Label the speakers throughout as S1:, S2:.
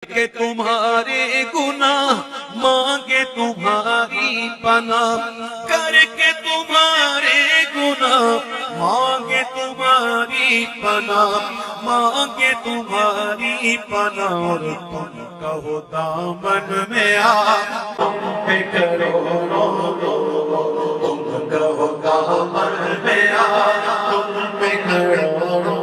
S1: کہ تمہارے گناہ مانگے تمہاری پناہ، کر کے تمہارے گناہ مانگے تمہاری پناہ، مانگے تمہاری پناہ، اور تم کہو دامن میں آ تم پہ کروڑوں تم کہو دامن میں آ تم پہ کروڑوں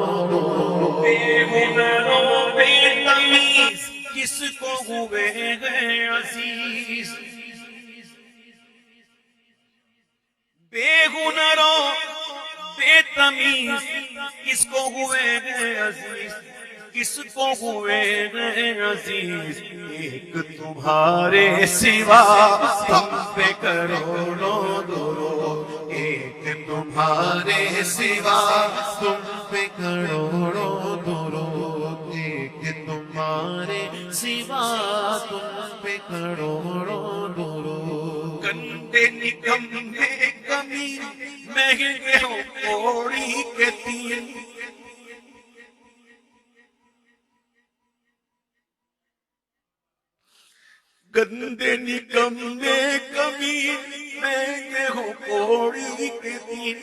S1: بے ہنروں بے تمیز کس کو ہوئے ہیں عزیز، بے ہنروں بے تمیز کس کو ہوئے ہیں عزیز، کس کو ہوئے ہیں عزیز، ایک تمہارے سوا تم پہ کروڑوں درود، ایک تمہارے سوا تم پہ کروڑوں درود، ایک تمہارے سوا تم پہ کروڑوں درود، گندے نکمے کمی مہنگے ہو کوڑی کے تین، گندے نکمے کمی مہنگے ہو کوڑی کے تین،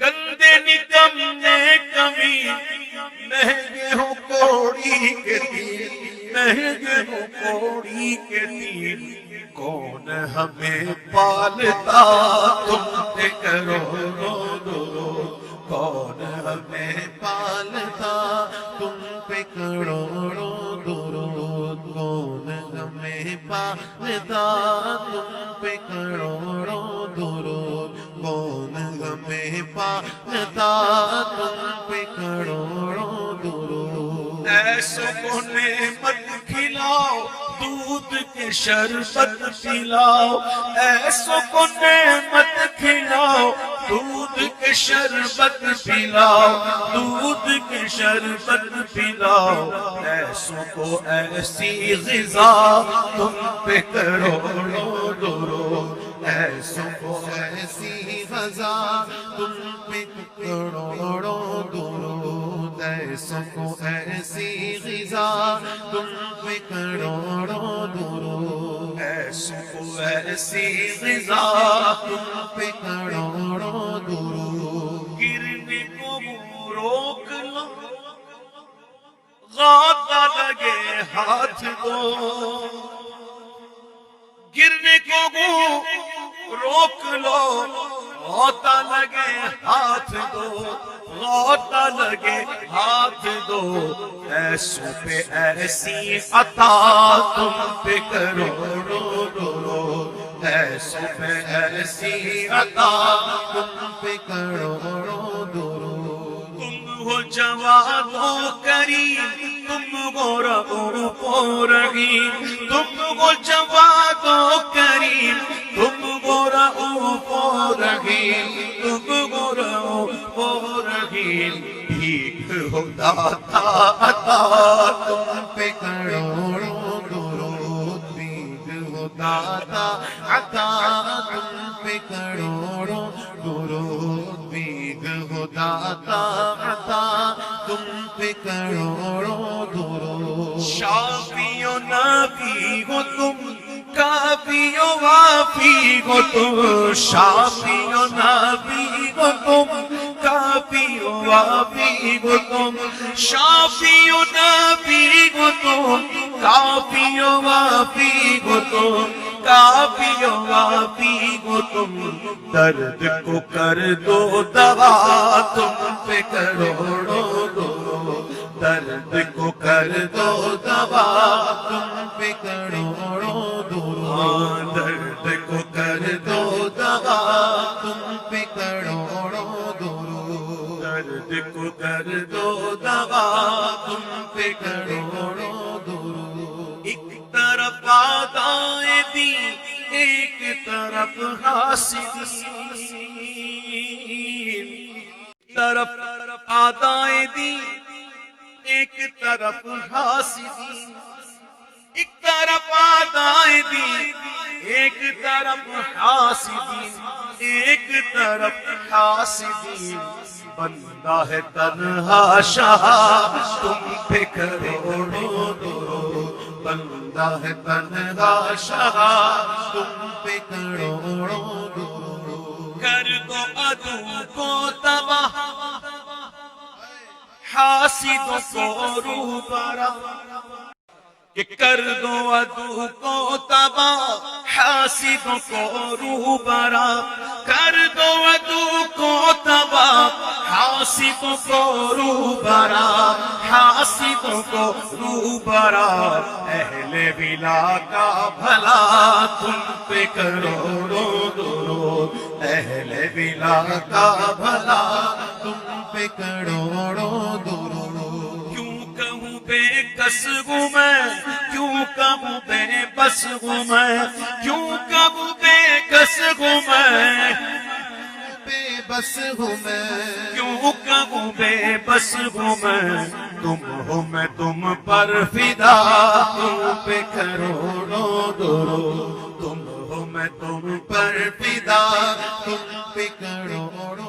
S1: گندے نکمے کمی مہنگے ہو کوڑی کے تین، مہنگے ہو کوڑی کے تین، کون ہمیں پالتا تم پہ کروڑوں درود، کون ہمیں پالتا تم پہ کروڑوں درود، کون ہمیں پالتا تم پہ کروڑوں درود، کون ہمیں پالتا تم پہ کروڑوں درود، ایسوں کو نعمت کھلاؤ دودھ کے شربت پلاؤ، ایسوں کو نعمت کھلاؤ دودھ کے شربت پلاؤ، دودھ کے شربت پلاؤ، ایسوں کو ایسی غذا تم پہ کروڑوں درود، ایسوں کو ایسی غذا تم پہ کروڑوں درود، ایسوں کو ایسی غذا تم پہ کروڑوں درود، ایسوں کو ایسی غذا تم پہ کروڑوں درود، گرنے کو روک لو غاطہ لگے ہاتھ دو، گرنے کو روک لو غاطہ لگے ہاتھ دو، غاطہ لگے ہاتھ دو، ایسوں پہ ایسی عطا تم پہ کروڑوں درود، ایسوں پہ ایسی عطا تم پہ کروڑوں درود، تم ہو جواد و کریم تم ہو رؤوف و رحیم، تم ہو جواد و کریم تم ہو رؤوف و رحیم، تم ہو رؤوف و رحیم، بھیک ہو داتا عطا تم پہ کروڑوں درود، بھیک ہو داتا عطا تم پہ کروڑوں درود، بھیک ہو داتا عطا تم پہ کروڑوں درود، شافی و نافی ہو تم، کافی و وافی ہو تم، شافی و نافی ہو تم، کافی و وافی ہو تم، شافی و نافی ہو تم، کافی و وافی ہو تم، کافی و وافی ہو تم، درد کو کر دو دوا تم پہ کروڑوں درود، درد کو کر دو دوا تم پہ کروڑوں درود، درد کو کر دو دوا تم پہ کروڑوں درود، درد کو کر دو دوا تم پہ کروڑوں درود، ایک طرف آدائے دی ایک طرف حاسدین، طرف آدائے دی ایک طرف حاسدین، ایک طرف آدائے دی ایک طرف حاسدین، ایک طرف حاسدین، بندہ ہے تنہا شاہ تم پہ کروڑوں درود، بندہ ہے تنہا شہا تم پہ کروڑوں درود کر دو عدو کو تباہ حاسدوں کو روبرا کہ کر دو عدو کو تباہ حاسدوں کو روبرا کر دو عدو کو تباہ حاسدوں کو روبرا حاسدوں کو روبرا اہل ولا کا بھلا تم پہ کروڑوں درود اہل ولا کا بھلا تم پہ کروڑوں درود کیوں کہوں بے کس ہوں میں کیوں کہوں بے بس ہوں میں کیوں کہوں بے کس ہوں میں بے بس ہوں میں کیوں کہوں بے بس ہوں میں تم ہو میں تم پر فدا تم پہ کروڑوں درود تم ہو میں تم پر فدا تم پہ کروڑوں